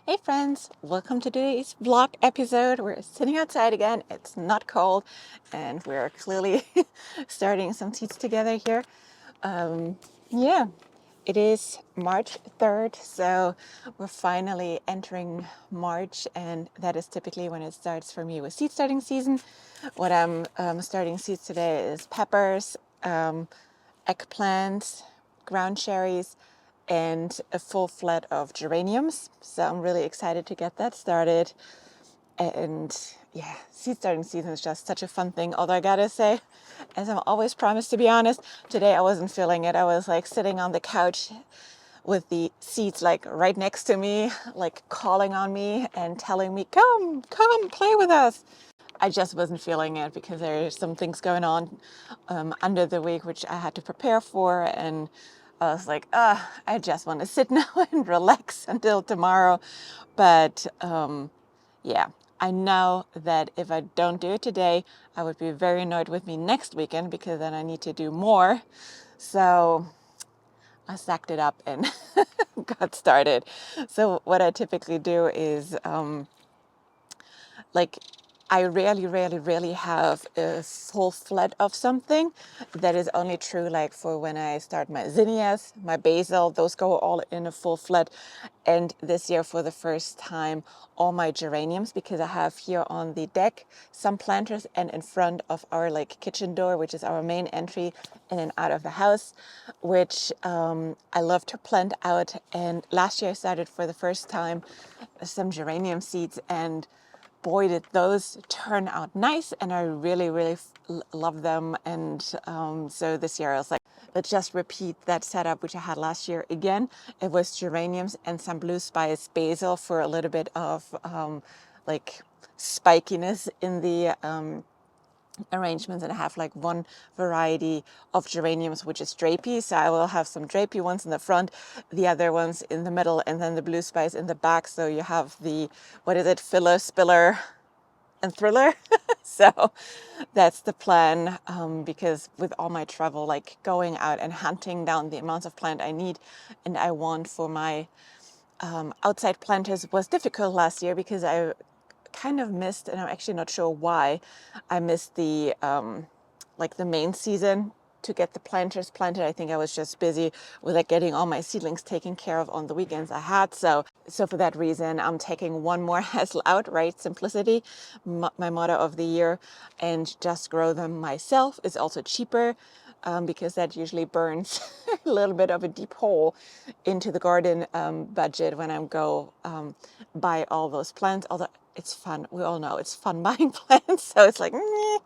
Hey friends, welcome to today's vlog episode. We're sitting outside again. It's not cold and we're clearly starting some seeds together here. Um, yeah, it is March 3rd, so we're finally entering March, and that is typically when it starts for me with seed starting season. What I'm starting seeds today is peppers, eggplants, ground cherries, and a full flat of geraniums. So I'm really excited to get that started. And yeah, seed starting season is just such a fun thing. Although I gotta say, as I'm always promised to be honest, today I wasn't feeling it. I was like sitting on the couch with the seeds like right next to me, like calling on me and telling me, come, play with us. I just wasn't feeling it because there's some things going on under the week which I had to prepare for, and I was like, I just want to sit now and relax until tomorrow. But yeah, I know that if I don't do it today, I would be very annoyed with me next weekend because then I need to do more. So I sacked it up and got started. So what I typically do is like I rarely have a full flat of something. That is only true like for when I start my zinnias, my basil, those go all in a full flat. And this year for the first time, all my geraniums, because I have here on the deck some planters and in front of our like kitchen door, which is our main entry in and out of the house, which I love to plant out. And last year I started for the first time some geranium seeds, and boy, did those turn out nice, and I really love them. And so this year I was like, let's just repeat that setup which I had last year again. It was geraniums and some blue spice basil for a little bit of like spikiness in the arrangements, and I have like one variety of geraniums which is drapey, so I will have some drapey ones in the front, the other ones in the middle, and then the blue spice in the back. So you have the, what is it, filler, spiller, and thriller. So that's the plan, because with all my travel, like going out and hunting down the amounts of plant I need and I want for my outside planters was difficult last year, because I kind of missed, and I'm actually not sure why, I missed the like the main season to get the planters planted. I think I was just busy with like getting all my seedlings taken care of on the weekends I had. So for that reason, I'm taking one more hassle out, right? Simplicity, my motto of the year, and just grow them myself. Is also cheaper. Because that usually burns a little bit of a deep hole into the garden budget when I go buy all those plants. Although it's fun, we all know it's fun buying plants, so it's like, meh.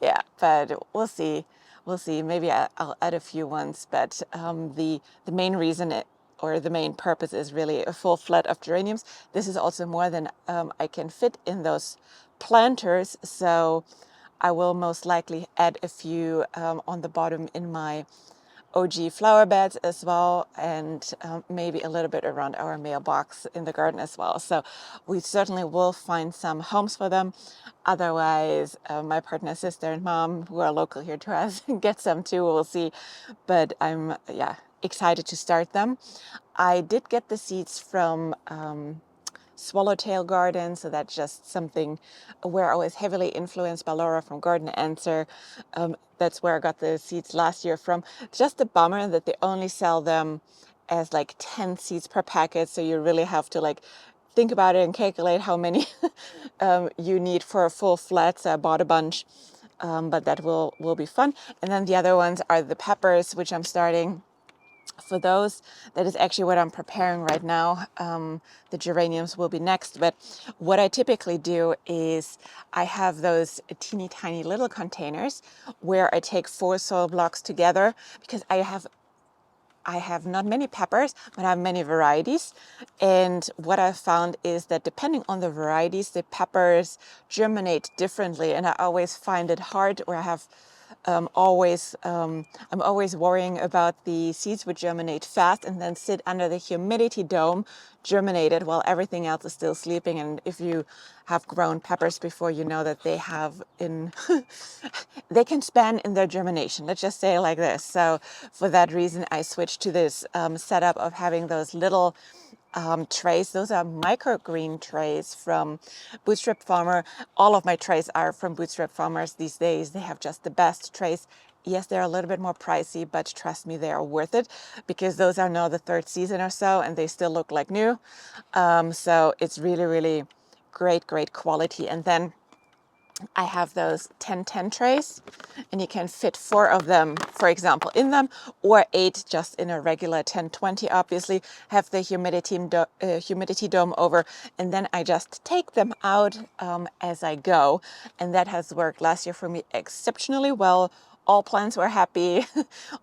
Yeah, but we'll see. We'll see. Maybe I'll add a few ones, but the main reason or the main purpose is really a full flat of geraniums. This is also more than I can fit in those planters, so I will most likely add a few on the bottom in my OG flower beds as well, and maybe a little bit around our mailbox in the garden as well. So we certainly will find some homes for them. Otherwise, my partner's sister and mom, who are local here to us, get some too. We'll see. But I'm excited to start them. I did get the seeds from Swallowtail Garden, so that's just something where I was heavily influenced by Laura from Garden Answer. That's where I got the seeds last year from. It's just a bummer that they only sell them as like 10 seeds per packet, so you really have to like think about it and calculate how many you need for a full flat. So I bought a bunch, but that will be fun. And then the other ones are the peppers, which I'm starting. For those, that is actually what I'm preparing right now. The geraniums will be next, but what I typically do is I have those teeny tiny little containers where I take 4 soil blocks together, because I have not many peppers, but I have many varieties. And what I've found is that depending on the varieties, the peppers germinate differently. And I always find it hard, or I have I'm always worrying about the seeds which germinate fast and then sit under the humidity dome, germinated while everything else is still sleeping. And if you have grown peppers before, you know that they have in they can span in their germination. Let's just say it like this. So for that reason, I switched to this setup of having those little trays. Those are microgreen trays from Bootstrap Farmer. All of my trays are from Bootstrap Farmers these days. They have just the best trays. Yes, they're a little bit more pricey, but trust me, they are worth it because those are now the third season or so and they still look like new. So it's really, really great, great quality. And then I have those 10-10 trays and you can fit 4 of them, for example, in them, or 8 just in a regular 10-20, obviously, have the humidity dome over, and then I just take them out as I go. And that has worked last year for me exceptionally well. All plants were happy.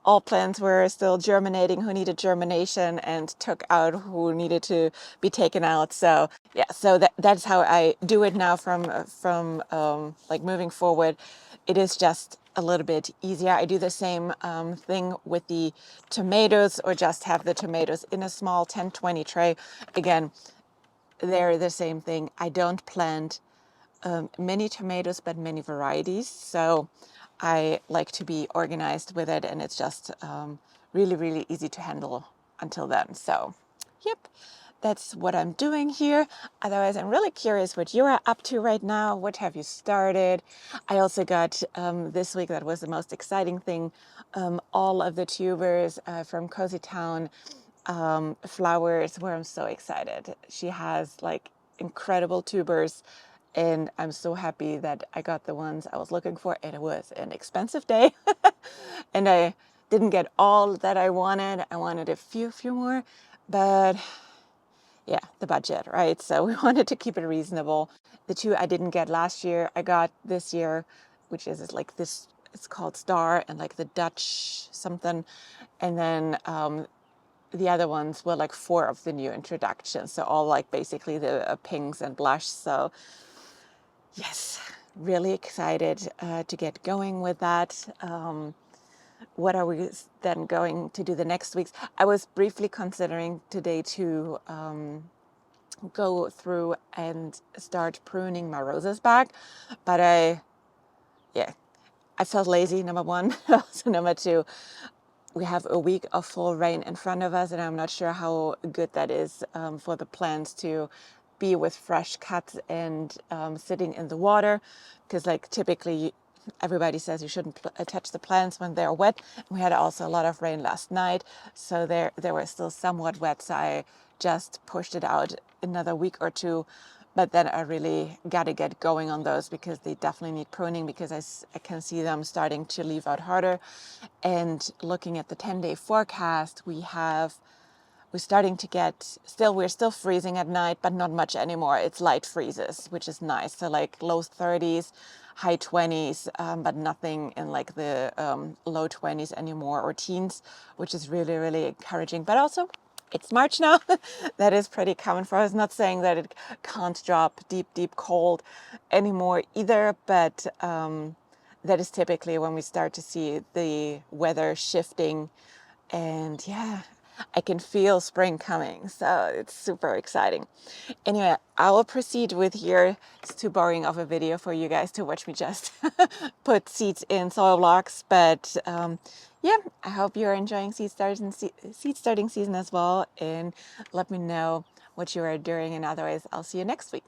All plants were still germinating who needed germination and took out who needed to be taken out. So yeah, so that's how I do it now from like moving forward. It is just a little bit easier. I do the same thing with the tomatoes, or just have the tomatoes in a small 10-20 tray. Again, they're the same thing. I don't plant many tomatoes, but many varieties. So I like to be organized with it, and it's just really, really easy to handle until then. So, yep, that's what I'm doing here. Otherwise, I'm really curious what you are up to right now. What have you started? I also got this week, that was the most exciting thing, all of the tubers from Coseytown flowers, where I'm so excited. She has like incredible tubers, and I'm so happy that I got the ones I was looking for. And it was an expensive day and I didn't get all that I wanted. I wanted a few more, but yeah, the budget, right? So we wanted to keep it reasonable. The 2 I didn't get last year, I got this year, which is like this, it's called Star and like the Dutch something. And then the other ones were like 4 of the new introductions. So all like basically the pinks and blush. So yes, really excited to get going with that. What are we then going to do the next weeks? I was briefly considering today to go through and start pruning my roses back, but I felt lazy, number one. So number 2, we have a week of full rain in front of us, and I'm not sure how good that is for the plants to be with fresh cuts and sitting in the water, because like typically everybody says you shouldn't touch the plants when they're wet. We had also a lot of rain last night, so they were still somewhat wet, so I just pushed it out another week or 2. But then I really got to get going on those because they definitely need pruning, because I can see them starting to leaf out harder. And looking at the 10-day forecast, we're starting to get, we're still freezing at night, but not much anymore. It's light freezes, which is nice. So like low 30s, high 20s, but nothing in like the low 20s anymore, or teens, which is really, really encouraging. But also, it's March now. That is pretty common for us. Not saying that it can't drop deep, deep cold anymore either, but that is typically when we start to see the weather shifting. And yeah, I can feel spring coming, so it's super exciting. Anyway, I will proceed with here. It's too boring of a video for you guys to watch me just put seeds in soil blocks, but yeah, I hope you're enjoying seed starting season as well, and let me know what you are doing, and otherwise I'll see you next week.